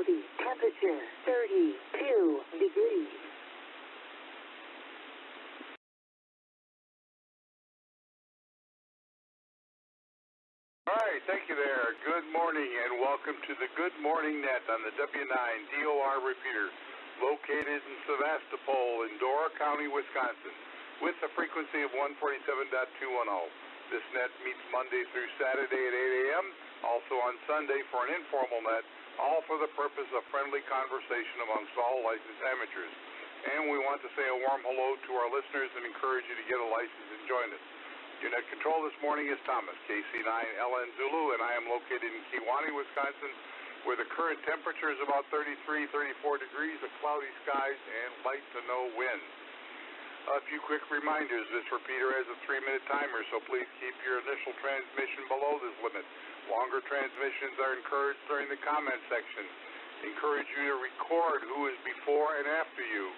cloudy, temperature 32 degrees. All right, thank you there. Good morning and welcome to the Good Morning Net on the W9 DOR repeater located in Sevastopol in Dora County, Wisconsin with a frequency of 147.210. This net meets Monday through Saturday at 8 a.m., also on Sunday for an informal net, all for the purpose of friendly conversation amongst all licensed amateurs. And we want to say a warm hello to our listeners and encourage you to get a license and join us. Your net control this morning is Thomas, KC9LN Zulu, and I am located in Kewaunee, Wisconsin, where the current temperature is about 33, 34 degrees, of cloudy skies, and light to no wind. A few quick reminders. This repeater has a 3-minute timer, so please keep your initial transmission below this limit. Longer transmissions are encouraged during the comment section. Encourage you to record who is before and after you.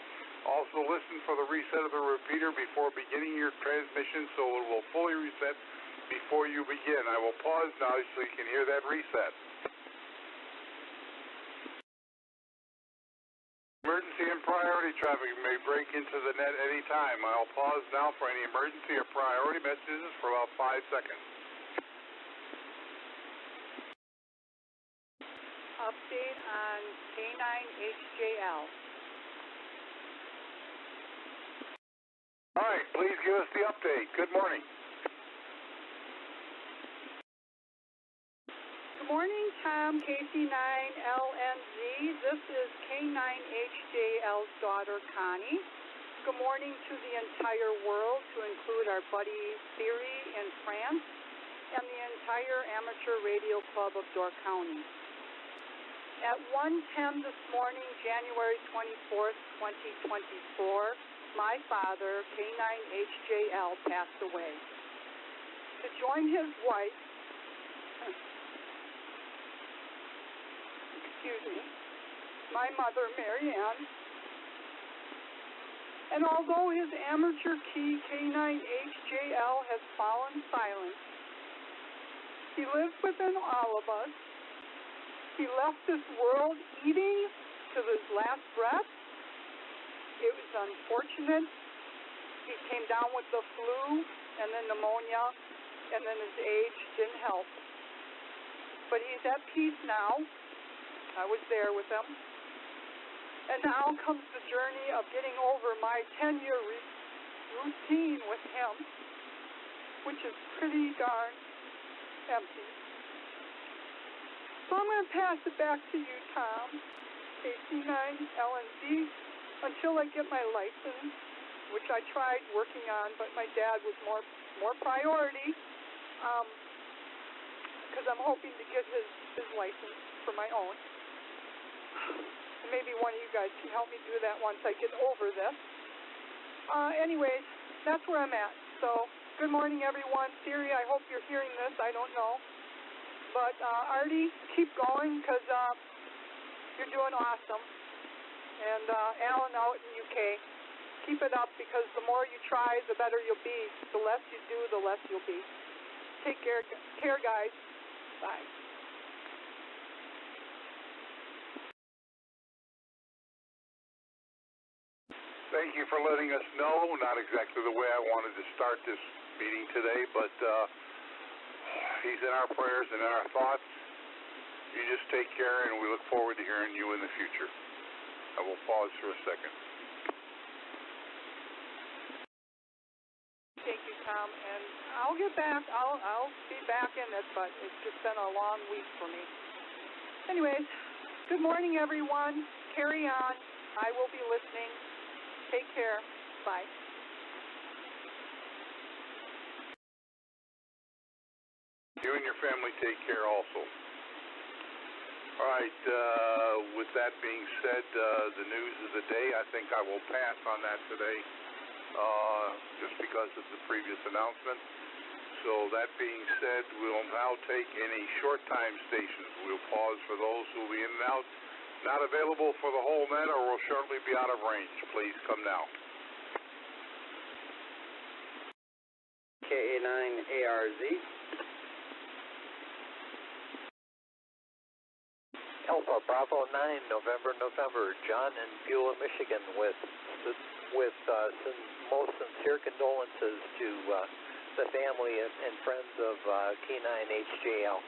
Also listen for the reset of the repeater before beginning your transmission so it will fully reset before you begin. I will pause now so you can hear that reset. Emergency and priority traffic may break into the net any time. I'll pause now for any emergency or priority messages for about 5 seconds. Update on K9HJL. All right, please give us the update. Good morning. Good morning, Tom, KC9LNZ. This is K9HJL's daughter, Connie. Good morning to the entire world, to include our buddy Thierry in France and the entire Amateur Radio Club of Door County. At 1:10 this morning, January 24th, 2024, my father, K9HJL, passed away. To join his wife, my mother, Marianne, and although his amateur key, K9HJL, has fallen silent, he lives within all of us. He left this world eating to his last breath. It was unfortunate. He came down with the flu and then pneumonia, and then his age didn't help. But he's at peace now. I was there with him. And now comes the journey of getting over my 10-year routine with him, which is pretty darn empty. So I'm going to pass it back to you, Tom, KC9LNZ, until I get my license, which I tried working on, but my dad was more priority, because I'm hoping to get his license for my own. Maybe one of you guys can help me do that once I get over this. Anyways, that's where I'm at. So, good morning, everyone. Siri, I hope you're hearing this. I don't know. But, Artie, keep going, because you're doing awesome. And Alan out in UK, keep it up, because the more you try, the better you'll be. The less you do, the less you'll be. Take care guys. Bye. Thank you for letting us know. Not exactly the way I wanted to start this meeting today, but he's in our prayers and in our thoughts. You just take care, and we look forward to hearing you in the future. I will pause for a second. Thank you, Tom, and I'll get back. I'll be back in it, but it's just been a long week for me. Anyways, good morning, everyone. Carry on. I will be listening. Take care. Bye. You and your family take care also. All right, with that being said, the news of the day, I think I will pass on that today, just because of the previous announcement. So that being said, we'll now take any short time stations. We'll pause for those who will be in and out, not available for the whole net, or will shortly be out of range. Please come now. KA9ARZ. Alpha Bravo 9, November, John in Beulah, Michigan, with some most sincere condolences to the family and friends of K9HJL.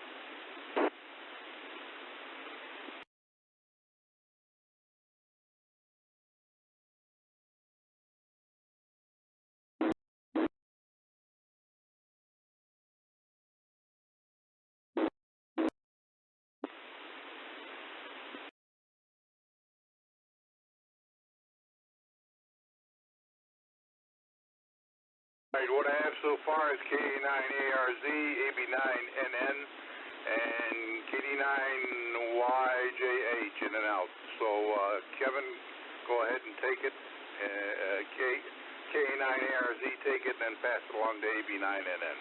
All right, what I have so far is KA9ARZ, AB9NN, and KD9YJH in and out. So, Kevin, go ahead and take it. KA9ARZ, take it, and then pass it along to AB9NN.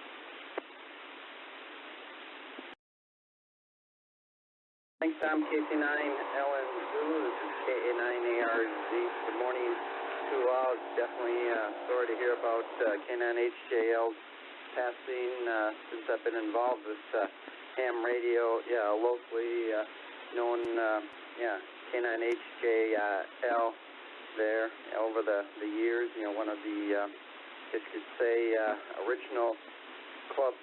Thanks, Tom. KC9LN Zulu. This is KA9ARZ. Good morning to all. Definitely sorry to hear about K9HJL's passing since I've been involved with ham radio, locally known, K9HJL there over the years. You know, one of the, if you could say, original club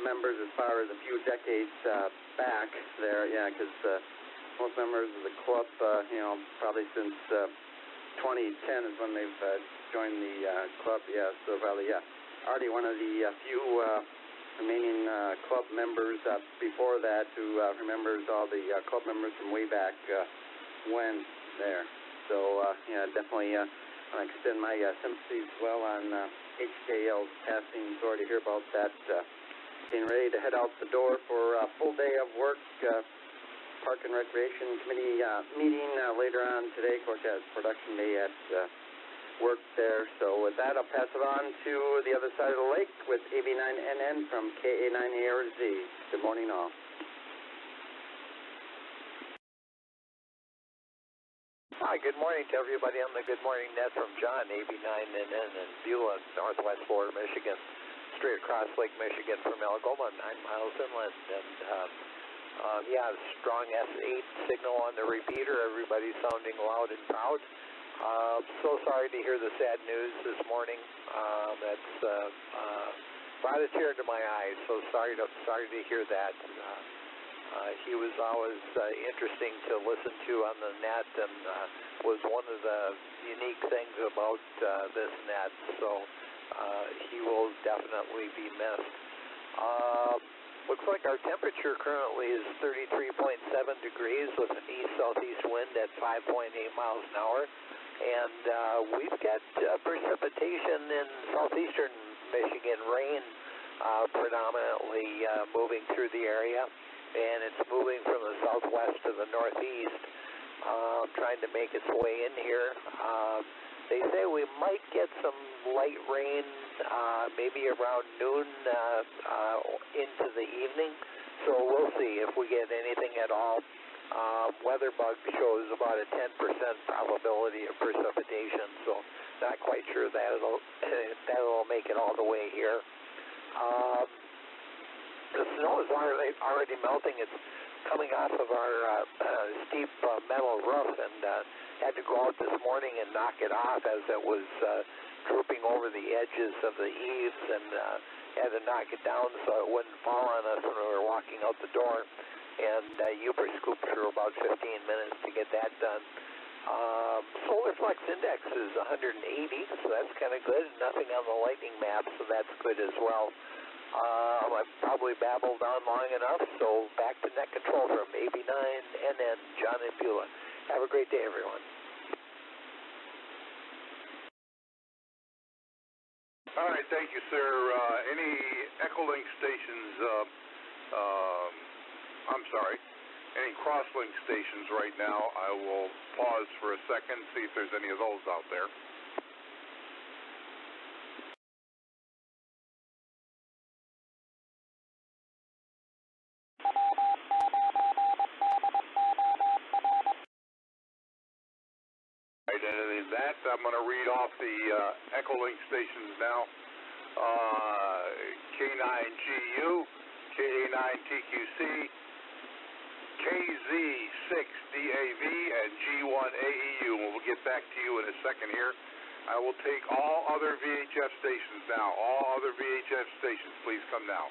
members as far as a few decades back there, because most members of the club, probably since 2010 is when they've joined the club, so probably, already one of the few remaining club members before that who remembers all the club members from way back when there. So, definitely want to extend my sympathies well on HJL's passing. Sorry to hear about that. Getting ready to head out the door for a full day of work. Park and Recreation Committee meeting later on today. Of course, it's production day at work there. So with that, I'll pass it on to the other side of the lake with AB9NN from KA9ARZ. Good morning, all. Hi, good morning to everybody on the Good Morning Net from John, AB9NN in Beulah, Northwest Florida, Michigan, straight across Lake Michigan from Algoma, 9 miles inland, and strong S8 signal on the repeater, everybody sounding loud and proud. So sorry to hear the sad news this morning. That's brought a tear to my eyes, so sorry to hear that. He was always interesting to listen to on the net, and was one of the unique things about this net, so he will definitely be missed. Looks like our temperature currently is 33.7 degrees with an east-southeast wind at 5.8 miles an hour, and we've got precipitation in southeastern Michigan, rain predominantly moving through the area, and it's moving from the southwest to the northeast, trying to make its way in here. They say we might get some light rain maybe around noon into the evening, so we'll see if we get anything at all. WeatherBug shows about a 10% probability of precipitation, so not quite sure that'll make it all the way here. The snow is already melting. It's coming off of our steep metal roof, and had to go out this morning and knock it off as it was drooping over the edges of the eaves, and had to knock it down so it wouldn't fall on us when we were walking out the door. And Uber scooped through about 15 minutes to get that done. Solar flux index is 180, so that's kind of good. Nothing on the lightning map, so that's good as well. I've probably babbled on long enough, so back to net control from AB9NN, John and Beulah. Have a great day, everyone. All right, thank you, sir. Any ECHOLINK stations, any crosslink stations right now, I will pause for a second, see if there's any of those out there. And in that, I'm going to read off the ECHOLINK stations now. K9GU, KA9TQC, KZ6DAV and G1AEU. We'll get back to you in a second here. I will take all other VHF stations now. All other VHF stations, please come now.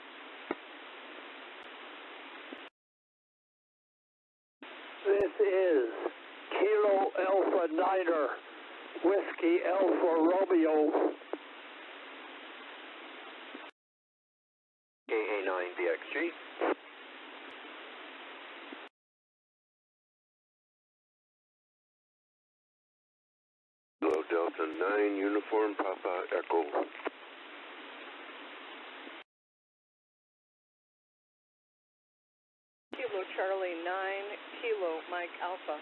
This is Kilo Alpha Niner, Whiskey Alpha Romeo. KA9DXG. Hello, Delta 9, Uniform Papa Echo. Kilo Charlie 9, Kilo Mike Alpha.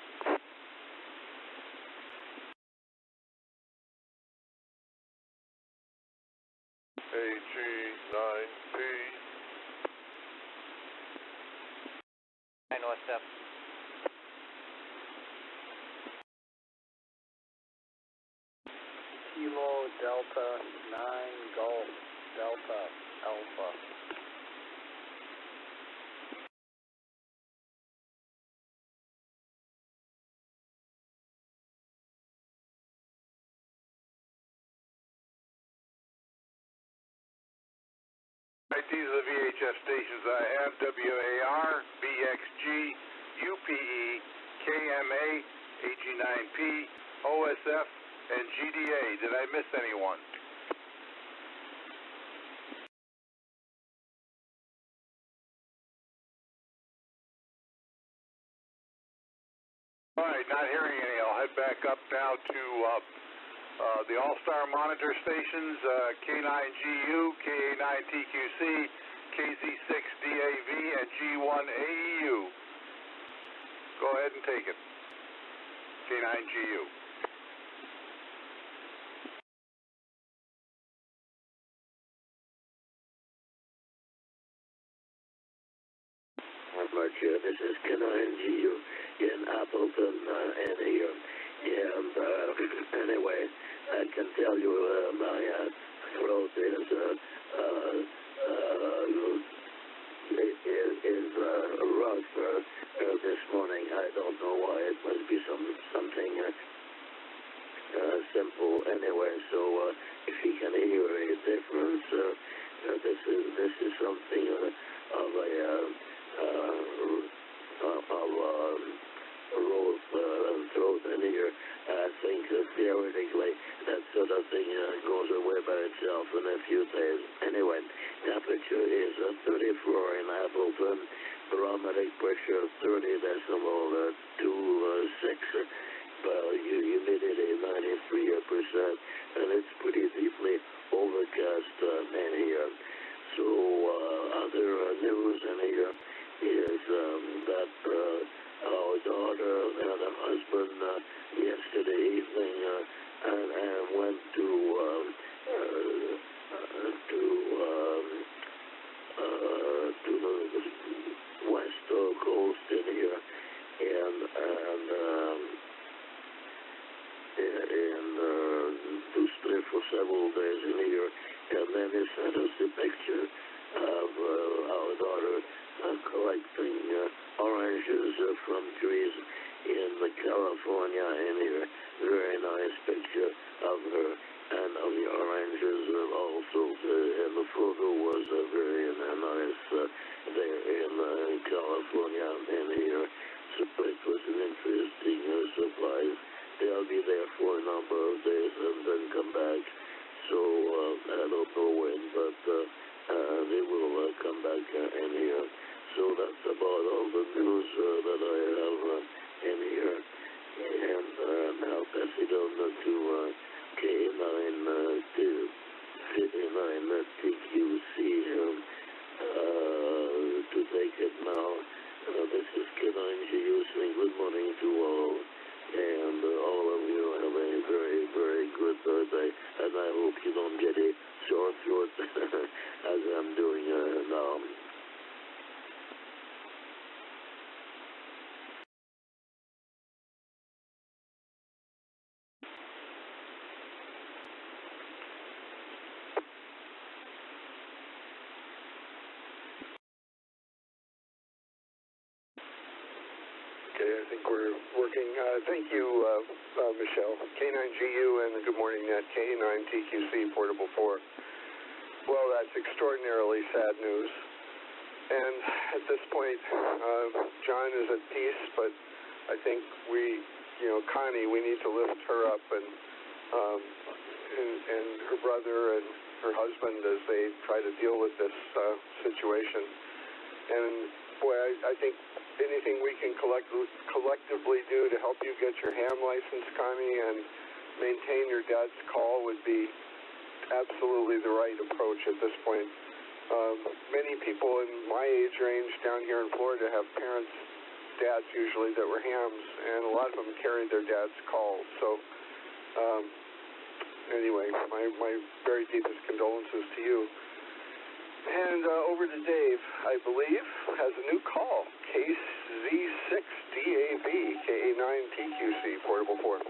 AG9P. 9 West F. Kilo Delta 9 Golf Delta Alpha. Right, these are the VHF stations I have: WAR, BXG, UPE, KMA, AG9P, OSF, and GDA. Did I miss anyone? All right, not hearing any. I'll head back up now to the All-Star Monitor stations, K9GU, KA9TQC, KZ6DAV, and G1AEU. Go ahead and take it. K9GU. This is K9GU in Appleton, and here. And anyway, I can tell you my throat is rough this morning. I don't know why. It must be something simple anyway. So if you can hear a difference, this is something of a throat in here. I think theoretically that sort of thing goes away by itself in a few days. Anyway, temperature is 34 in Appleton, barometric pressure 30.26, humidity 93%, and it's pretty deeply overcast in here. So other news in here is that our daughter and her husband yesterday evening and went to the west coast in here and to stay for several days in here, and then they sent us a picture of our daughter collecting oranges from trees in California in here. Very nice picture of her and of the oranges also. And the photo was very nice there in California in here. So it was an interesting surprise. They'll be there for a number of days and then come back. So I don't know when, but they will come back in here. So that's about all the news that I have in here. And now pass it on to K9TQC to take it now. This is K9GU saying good morning to Okay, I think we're working. Thank you, Michelle. K9GU and the Good Morning Net, K9TQC Portable 4. Well, that's extraordinarily sad news. And at this point, John is at peace, but I think we, Connie, we need to lift her up and her brother and her husband as they try to deal with this situation. And boy, I think anything we can collectively do to help you get your ham license, Connie, and maintain your dad's call would be absolutely the right approach at this point. Many people in my age range down here in Florida have parents, dads usually, that were hams, and a lot of them carried their dad's call. So anyway, my very deepest condolences to you. And over to Dave, I believe, has a new call. KZ6DAB, KA9TQC, Portable 4.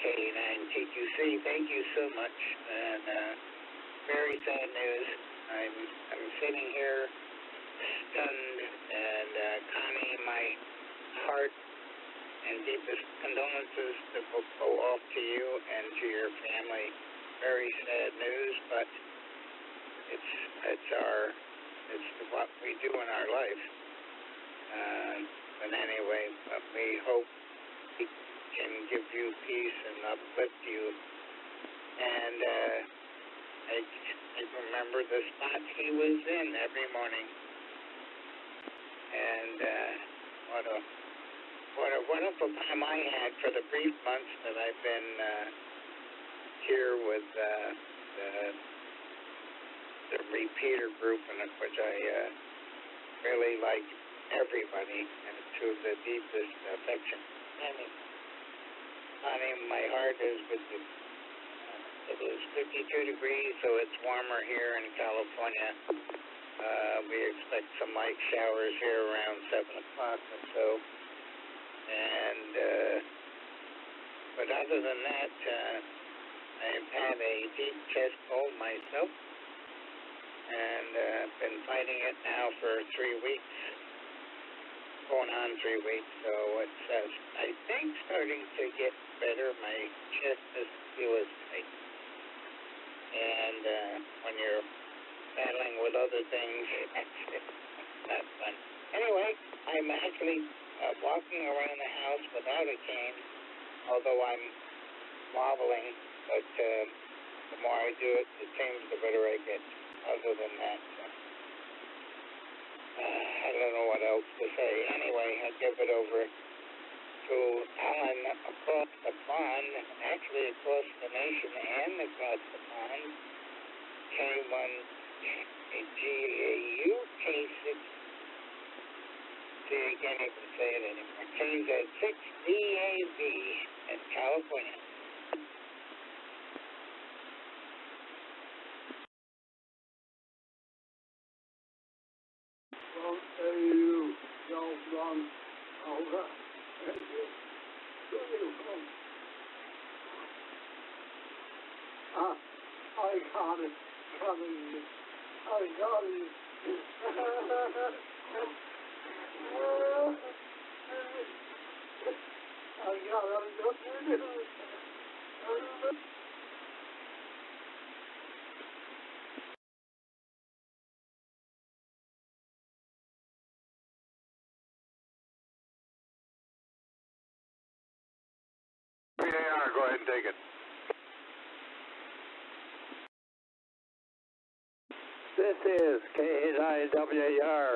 K9TQC, thank you so much. And very sad news. I'm sitting here stunned, and Connie, my heart and deepest condolences to go off to you and to your family. Very sad news, but it's what we do in our life. But anyway, we hope we can give you peace and uplift you. And I remember the spots he was in every morning. And what a wonderful time I had for the brief months that I've been here with the repeater group, and of which I really like everybody, and to the deepest affection. Honey, my heart is with you. It is 52 degrees, so it's warmer here in California. We expect some light showers here around 7 o'clock or so. And, but other than that, I've had a deep chest cold myself, and been fighting it now for 3 weeks, going on 3 weeks, so it's, I think, starting to get better. My chest doesn't feel as tight, and when you're battling with other things, it's not fun. Anyway, I'm actually walking around the house without a cane, although I'm wobbling, but the more I do it, it seems the better I get. Other than that, I don't know what else to say. Anyway, I'll give it over to Alan across the pond, actually across the nation and across the pond, K1GAU, K6, see, I can't even say it anymore, KZ6DAB in California. Well, you don't run over. Thank you. I got it coming. I got it. PAR, go ahead and take it. This is K9WAR.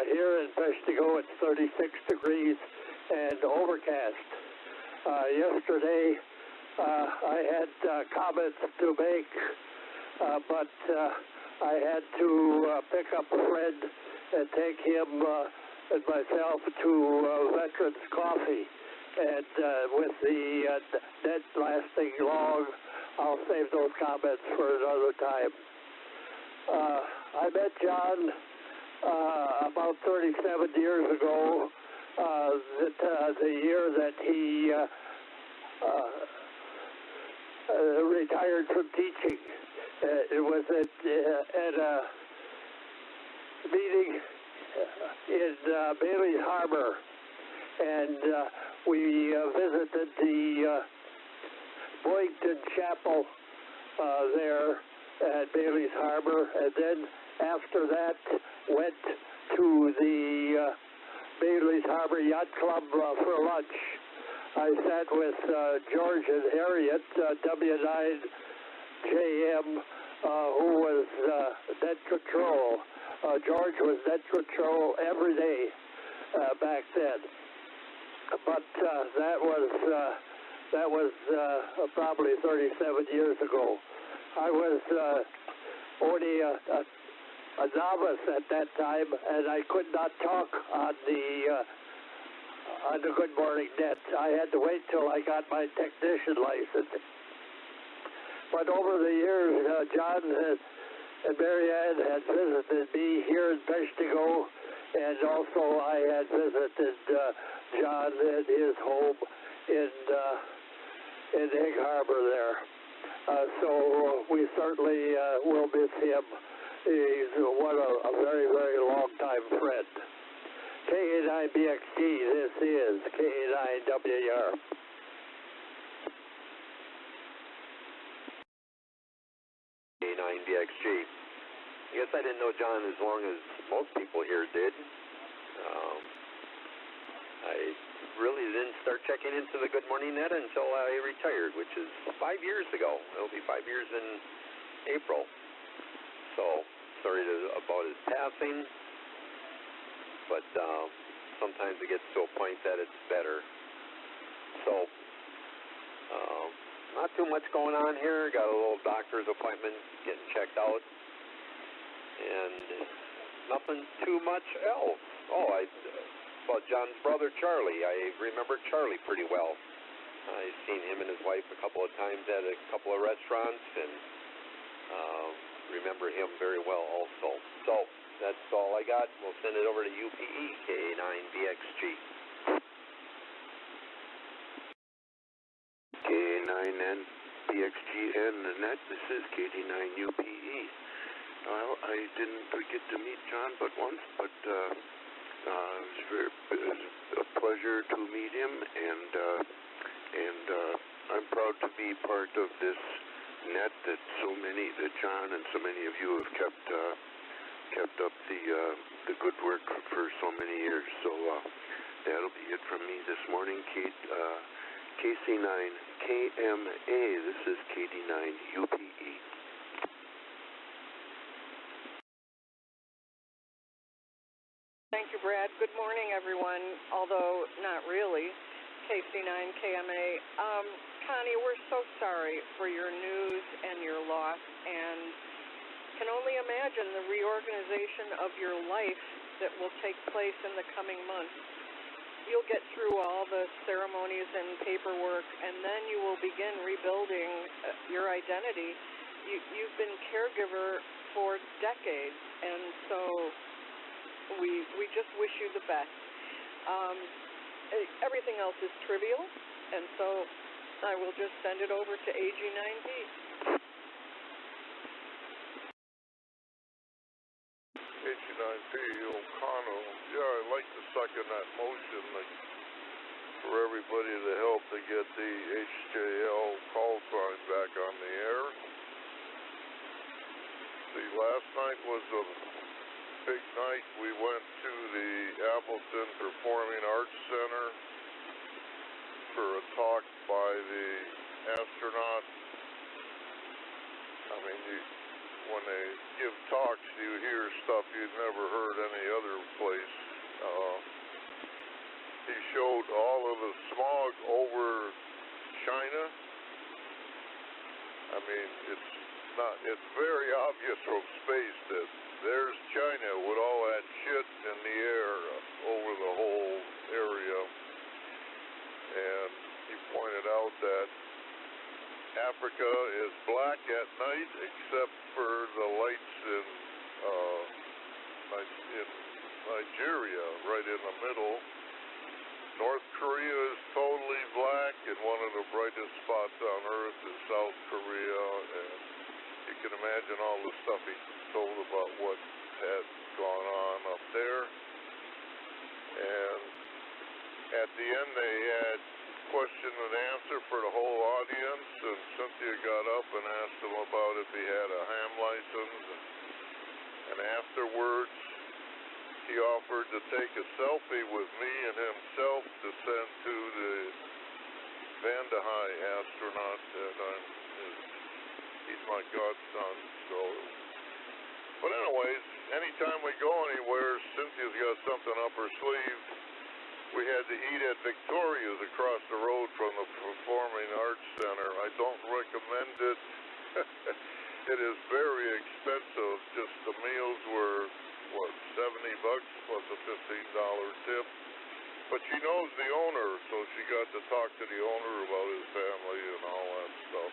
Here in Peshtigo, it's 36 degrees and overcast. Yesterday, I had comments to make, but I had to pick up a friend and take him and myself to Veterans Coffee. And with the net lasting long, I'll save those comments for another time. I met John about 37 years ago, the year that he retired from teaching. It was at a meeting in Bailey's Harbor, and we visited the Boynton Chapel there at Bailey's Harbor, and then after that went to the Bailey's Harbor Yacht Club for lunch. I sat with George and Harriet, W9JM, who was net control. George was net control every day back then. But that was probably 37 years ago. I was only a novice at that time, and I could not talk on the Good Morning net. I had to wait till I got my technician license. But over the years, John and Mary Ann had visited me here in Peshtigo, and also I had visited John at his home in Egg Harbor there. So we certainly will miss him. He's a very, very long-time friend. KA9BXG, this is KA9WR. KA9BXG. I guess I didn't know John as long as most people here did. I really didn't start checking into the Good Morning net until I retired, which is 5 years ago. It'll be 5 years in April. So, sorry about his passing, but sometimes it gets to a point that it's better. So, not too much going on here. Got a little doctor's appointment, getting checked out, and nothing too much else. Oh, about John's brother Charlie. I remember Charlie pretty well. I've seen him and his wife a couple of times at a couple of restaurants, and remember him very well also. So, that's all I got. We'll send it over to UPE, KA9BXG. KA9BXGN net, this is KD9UPE. Well, I didn't get to meet John but once, but it was a pleasure to meet him, and I'm proud to be part of this net that John and so many of you have kept up the good work for so many years. So that'll be it from me this morning. KC9KMA, this is KD9UPE. Thank you, Brad. Good morning, everyone, although not really. KC9KMA. Connie, we're so sorry for your news and your loss, and can only imagine the reorganization of your life that will take place in the coming months. You'll get through all the ceremonies and paperwork, and then you will begin rebuilding your identity. You've been caregiver for decades, and so we just wish you the best. Everything else is trivial, and so I will just send it over to AG9B. AG9B, O'Connell. Yeah, I'd like to second that motion for everybody to help to get the HJL call sign back on the air. See, last night was a big night. We went to the Appleton Performing Arts Center for a talk by the astronauts. I mean, when they give talks, you hear stuff you'd never heard any other place. He showed all of the smog over China. I mean, it's very obvious from space that there's China with all that shit in the air over the whole area. And he pointed out that Africa is black at night except for the lights in Nigeria, right in the middle. North Korea is totally black, and one of the brightest spots on Earth is South Korea, and you can imagine all the stuff he told about what had gone on up there. And at the end, they had question and answer for the whole audience, and Cynthia got up and asked him about if he had a ham license, and afterwards he offered to take a selfie with me and himself to send to the Vandehei astronaut that he's my godson. So, but anyways, anytime we go anywhere, Cynthia's got something up her sleeve. We had to eat at Victoria's across the road from the Performing Arts Center. I don't recommend it. It is very expensive. Just the meals were, what, $70 plus a $15 tip. But she knows the owner, so she got to talk to the owner about his family and all that stuff.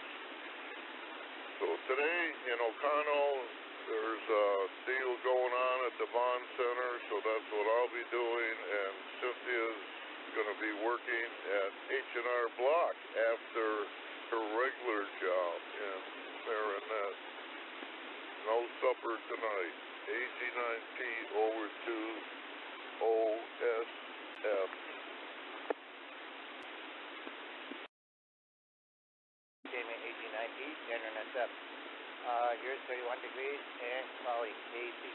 So today in O'Connell, there's a deal going on at the Bond Center, so that's what I'll be doing, and Cynthia's going to be working at H&R Block after her regular job in Marinette. No supper tonight. AG9P over to OSF. AG9P, Internet up. Here's 31 degrees and cloudy, hazy.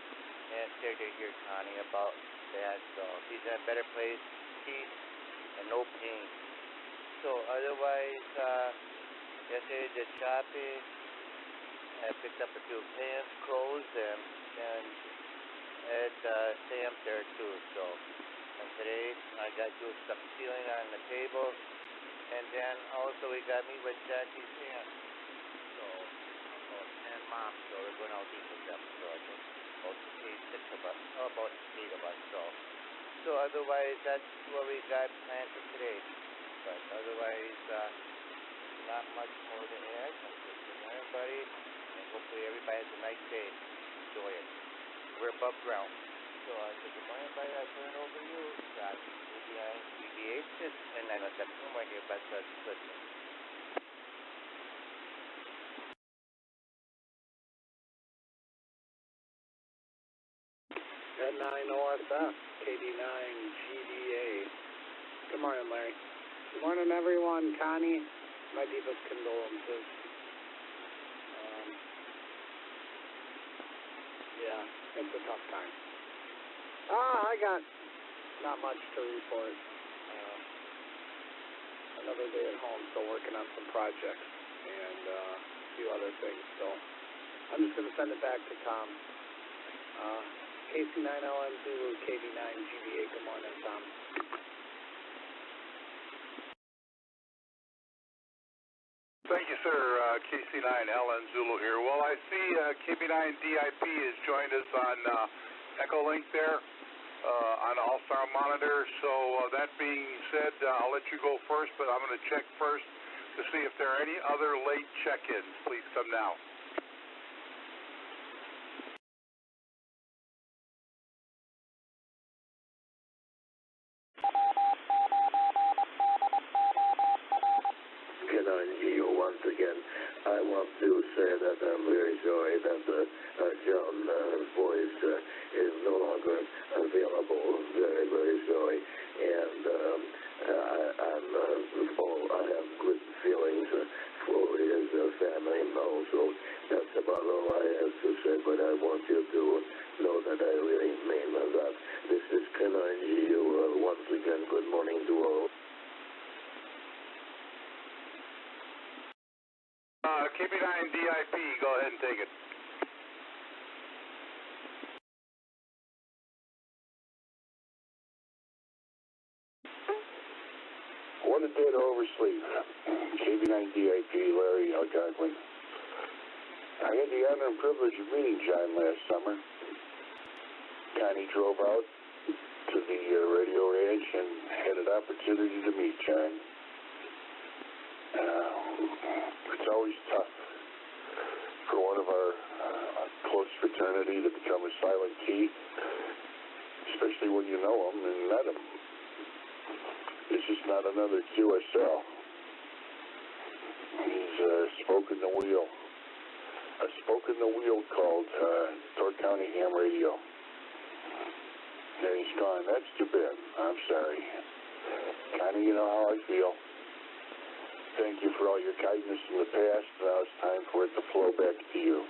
And they're here, Connie, about that. So he's in a better place, peace, and no pain. So otherwise, yesterday did shopping. I picked up a few pants, clothes, and at Sam's there too. So and today I got to do some sealing on the table, and then also we got me with Jackie's aunt. So and mom. So we're going out to eat with them. So I think about 6 of us, about 8 of us. So otherwise that's what we got planned for today. But otherwise, not much more to add. Everybody. Hopefully everybody has a nice day. Enjoy it. We're above ground. So I said, good morning, everybody. I turn it over to you. Got BBH and 907. No more here, but listening. At 9 OSF, KD9 GDA. Good morning, Larry. Good morning, everyone. Connie, my deepest condolences. Yeah, it's a tough time. I got not much to report. Another day at home, still working on some projects and a few other things. So I'm just going to send it back to Tom. KC9LM Zulu, KD9GBA. Good morning, Tom. Thank you, sir. KC9LN Zulu here. Well, I see KB9DIP has joined us on ECHOLINK there on All-Star Monitor. So that being said, I'll let you go first, but I'm going to check first to see if there are any other late check-ins. Please come now. Once again, I want to say that I'm very sorry that John's voice is no longer available. Very, very sorry. And I have good feelings for his family also. That's about all I have to say, but I want you to know that I really mean that. This is Connie. Once again, good morning to all. KB9DIP, go ahead and take it. What a day to oversleep. KB9DIP, Larry Algonquin. I had the honor and privilege of meeting John last summer. Connie drove out to the radio ranch and had an opportunity to meet John. It's always tough for one of our close fraternity to become a silent T, especially when you know him and met him. This is not another QSL. He's spoken the wheel. a spoke in the wheel called Door County Ham Radio. And he's gone. That's too bad. I'm sorry. Connie, you know how I feel. Thank you for all your kindness in the past. Now it's time for it to flow back to you.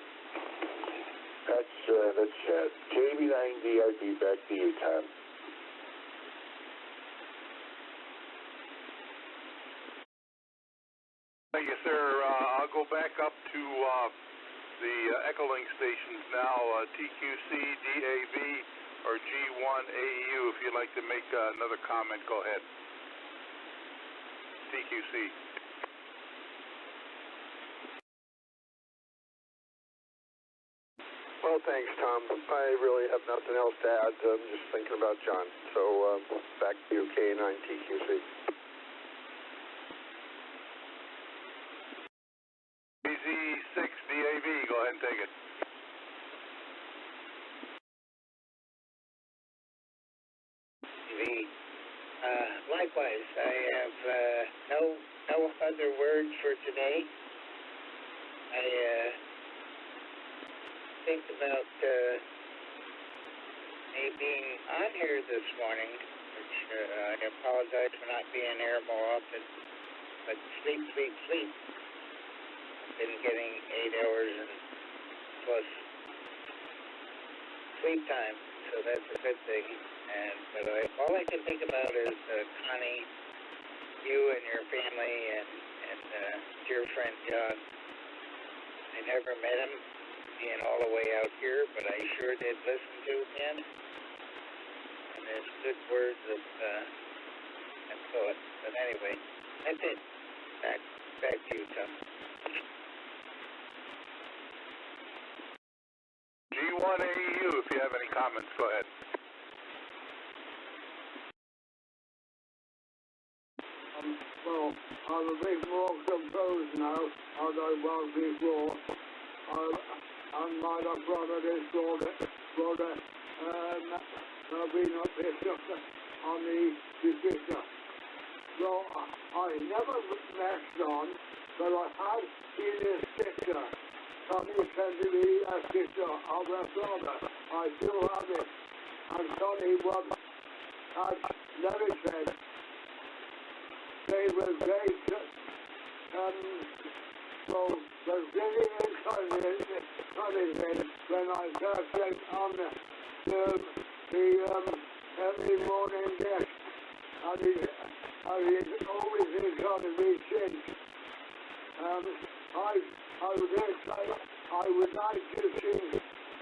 That's it. KB9DIP, back to you, Tom. Thank you, sir. I'll go back up to the ECHOLINK stations now, TQC, DAV, or G1AU. If you'd like to make another comment, go ahead. TQC. Well, thanks, Tom. I really have nothing else to add. I'm just thinking about John. So back to you, K9TQC. BZ6 DAV, go ahead and take it. Likewise, I have no other words for today. I think about me being on here this morning, which I apologize for not being here more often, but sleep. Been getting 8 hours and plus sleep time, so that's a good thing. But all I can think about is Connie, you and your family, and dear friend John. I never met him, being all the way out here, but I sure did listen to him. And there's good words of thought. But anyway, that's it. Back to you, Tom. G1AU, if you have any comments, go ahead. Well, I'm a bit more composed now, as I was before. And my brother is brother, I've been up here on the sister. So I never messed on, but I had seen his sister. Connie said to me, a sister of her brother. I still have it. And Connie had never said they were great. So the getting in Connie said when I first went on the every morning desk, and he's always been trying to be since. I would like to see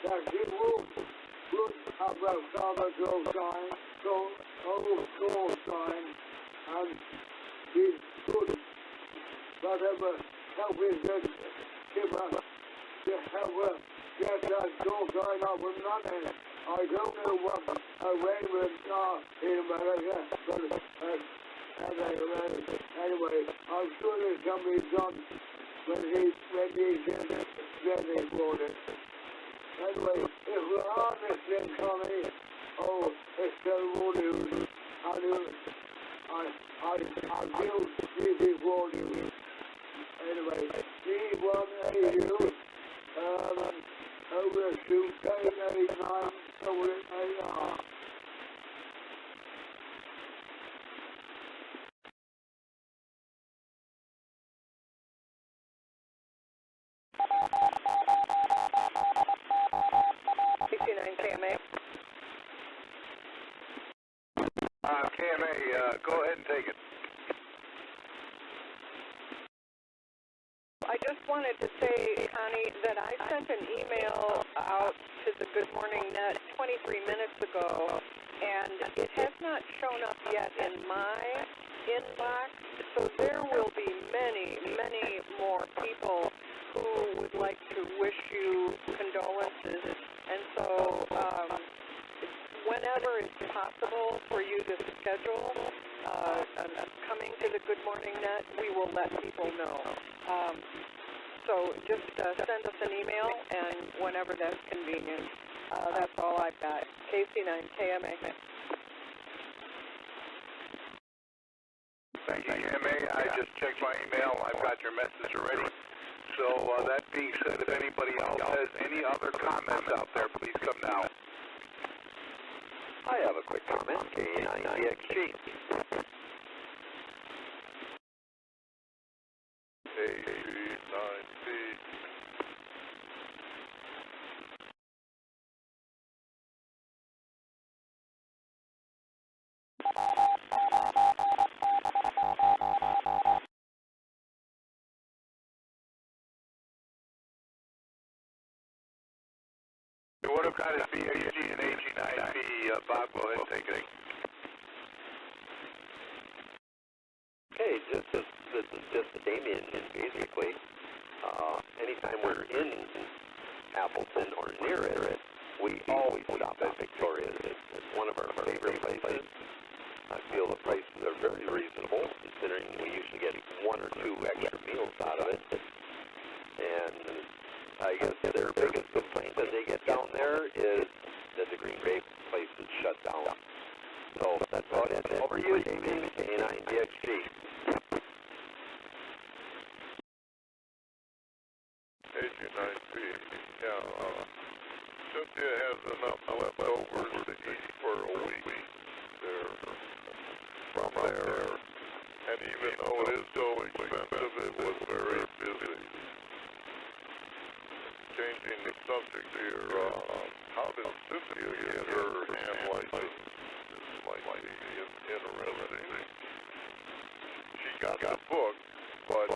that he would have a father sign, sign, and he could, whatever help he could give her, to help her get that soul sign up and running. I don't know what arrangements are in America, but anyway, I'm sure there's something done when he said ready for it. Anyway, if we're on this thing, Connie, it's terrible news. I feel sleepy for you. Anyway, G1AU, over to K89, AR. KMA. KMA, go ahead and take it. I just wanted to say, Connie, that I sent an email out to the Good Morning Net 23 minutes ago, and it has not shown up yet in my inbox, so there will be many, many more people who would like to wish you condolences, and so whenever it's possible for you to schedule coming to the Good Morning Net, we will let people know. So just send us an email, and whenever that's convenient. That's all I've got. KC9KMA. Thank you, KMA. I just checked my email. I've got your message already. So that being said, if anybody else has any other comments out there, please come now. I have a quick comment. K9DXG. K9B. What about his BAG and AG9B? Bob, go ahead and take it. Okay, just Damien, basically. Anytime we're in Appleton or near it, we always stop at Victoria's. It's one of our favorite places. I feel the prices are very reasonable, considering we usually get 1 or 2 extra meals out of it. And I guess their biggest complaint that they get down there is that the Green Bay place is shut down. So that's about it. Over to you, Damien, K9DXG. AG9B, yeah, Cynthia has enough leftovers to eat for a week there, from there, and even though it is so expensive, it was very busy. Changing the subject here, how did Cynthia get her hand license? This might be interesting. She got the book, but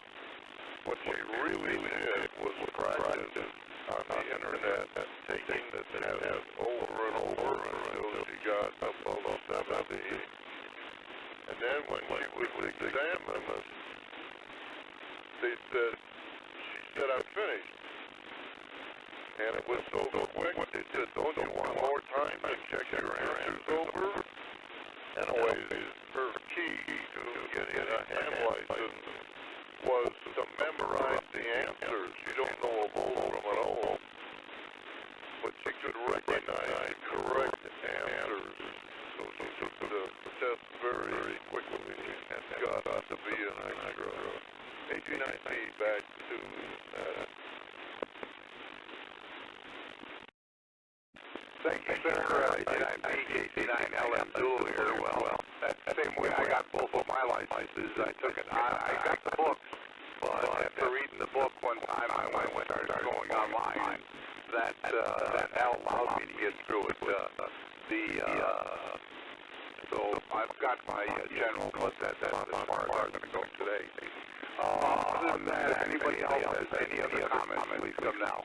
what she really did was practice on the internet, taking the test over and over until she got above 70. And then when she was examined, she said, I'm finished. And it was so quick, they said, don't you want more time to check your answers over? Anyways, her key to getting a hand license was to memorize the answers. She don't know a whole from an all, but she could recognize correct answers. So she took the test very quickly and got to be an extra. AG9B back to Thank you, sir. AG9B, KC9LM dual here. Well, that's the same way I got both of my licenses. I took it. I got the books, but after reading the book one time, I started going online. That allowed me to get through it. So I've got my general, but that's as far as I'm going to go today. Other than that, if anybody else has any other comments, please come now.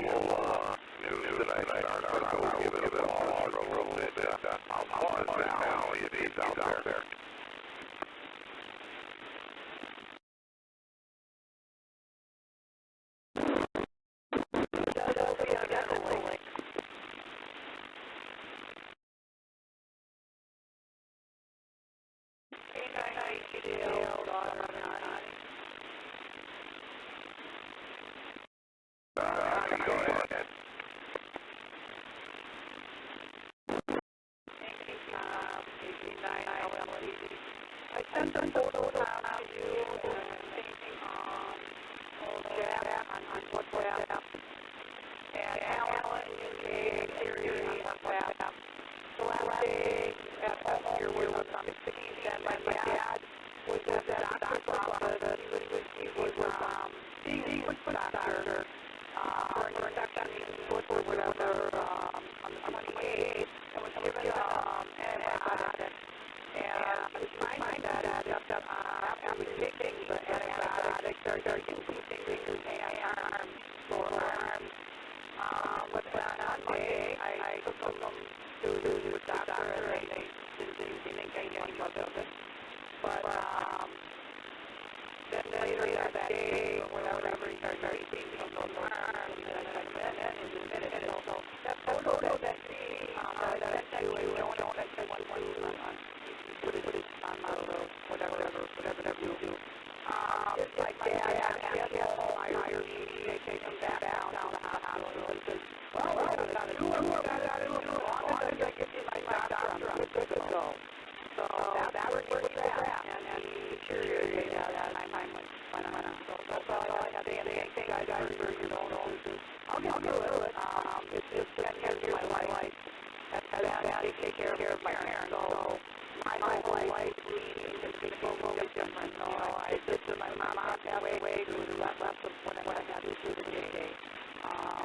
news that I start, but I will give it a pause for a little bit. I'll pause now, it is out there. Go ahead. I sent a photo to you on WhatsApp, and Alan is a theory on WhatsApp. The last day last year was on the 16th, and my dad was at the doctor's office. He was seeing a foot doctor for an infection in his foot or whatever on the 28th, and was given antibiotics. And he was finding that after taking the antibiotics, started increasing his arm, lower arm. But then on Monday, I took them to the doctor, and they didn't think anything of it. But then later that day, or whatever, he started seeing some lower arm, and then so that photo that he that you don't know that you want to put it on the whatever you do. It's like my dad had to hire me, they take him back down to the hospital, and says, well, we gotta do it, as long as I get you my doctor, I'm good to go. So that was where he was at, and he deteriorated at that time when I'm so that's all I had to say. Thank you guys for your donations. I'll get through it. It's just 10 years of my life. That's bad. Take care of my parents. So my life is completely different. So I did to my mom that way through the left of when I had to do the day.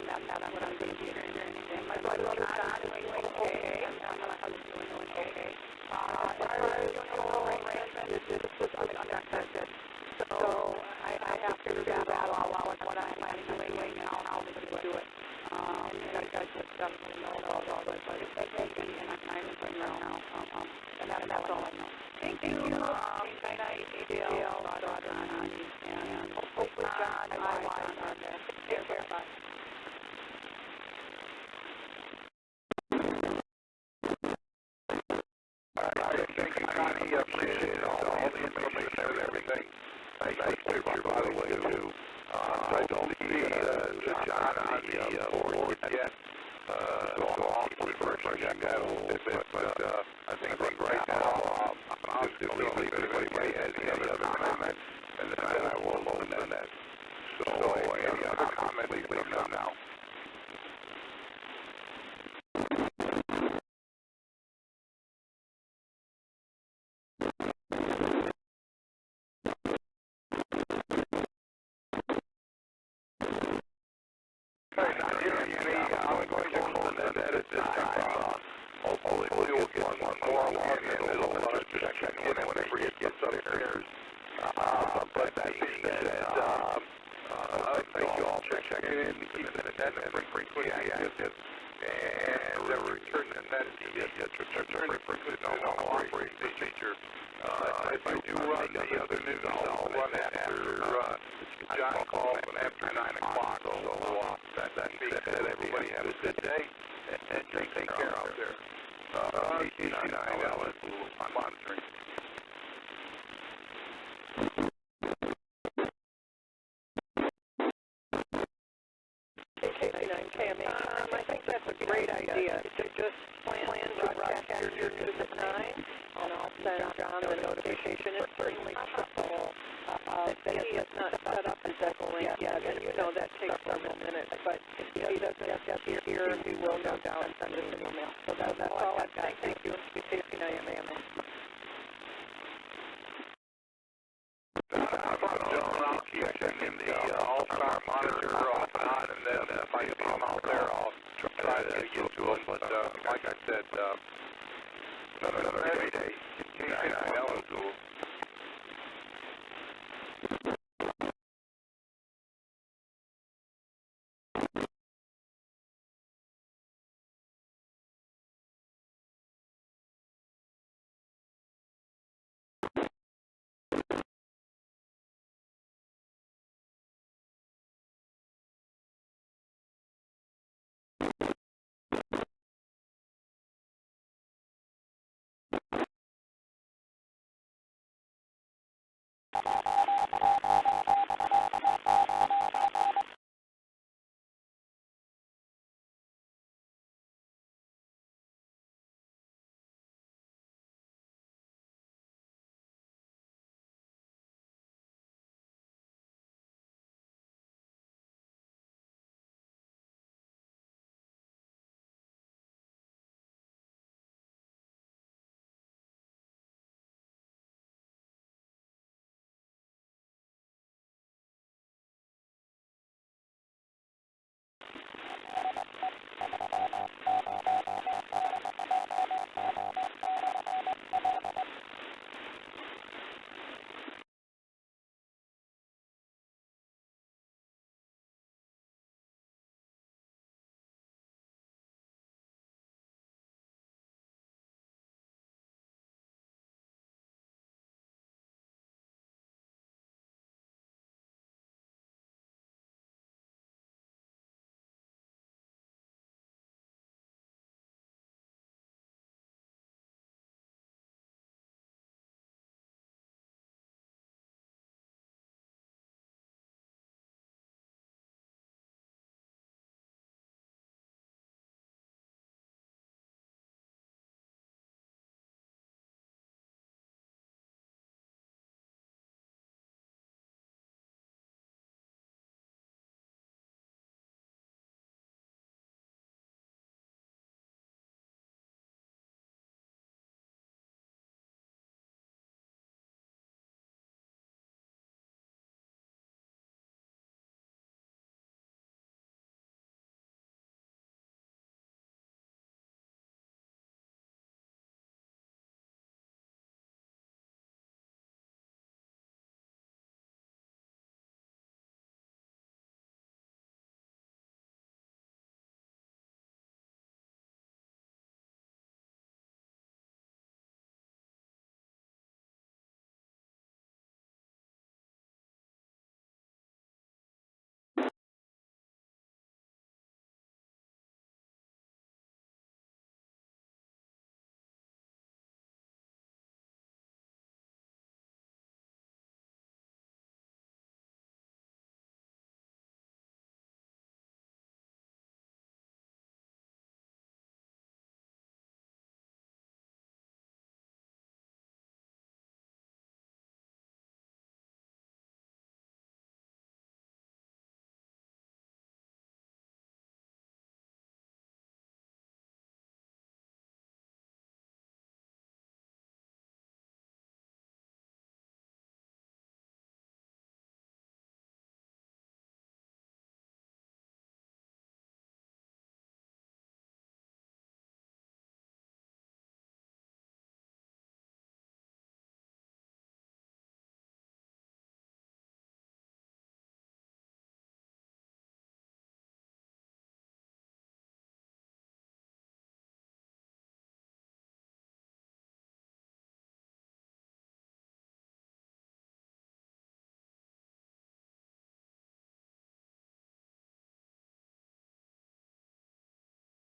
That's what I'm going to be doing. And my brother John is doing okay, and my husband's doing okay. As far as arrangement, it's just unexpected. So I have to figure that all out, what I'm planning on doing now, how I'm going to do it. And I just definitely know all this, but it's taking me, and I'm in around now. And that's all I know. Thank you. Good night, ATL, daughter, and hopefully John, my wife, are there. Take care, bye. Thank you, Connie. I appreciate all the information and everything. Nice picture, by the way, too. I don't see John on the board yet, so I'll keep refreshing that a little bit, but I think right now, I'm just going to leave it if anybody has any other comments, and then I will open that. So, any other comments, leave them now. Hopefully we'll get one more along, and it'll just check in whenever it gets upstairs. But that being said, thank you all for checking in, keeping it net and frequently active, and returning the net to return the frequency no operating procedure. If I do run the other news, I'll run after John calls and after 9 o'clock. So that being said, everybody have a good day, and take care out there. AC9 Ellen, I'm monitoring. I think that's a great idea to just plan to broadcast your news at 9, and I'll send John the notification. It's certainly possible that he is not set up as ECHOLINK yet, and you know that takes several minutes, but if he doesn't get here, he will no doubt send us an email. So that's all I've got. Thank you. Be safe, AMA. I'll keep checking the All-Star monitor off and on, and then if I see him out there, I'll try to get to him. But like I said, another great day.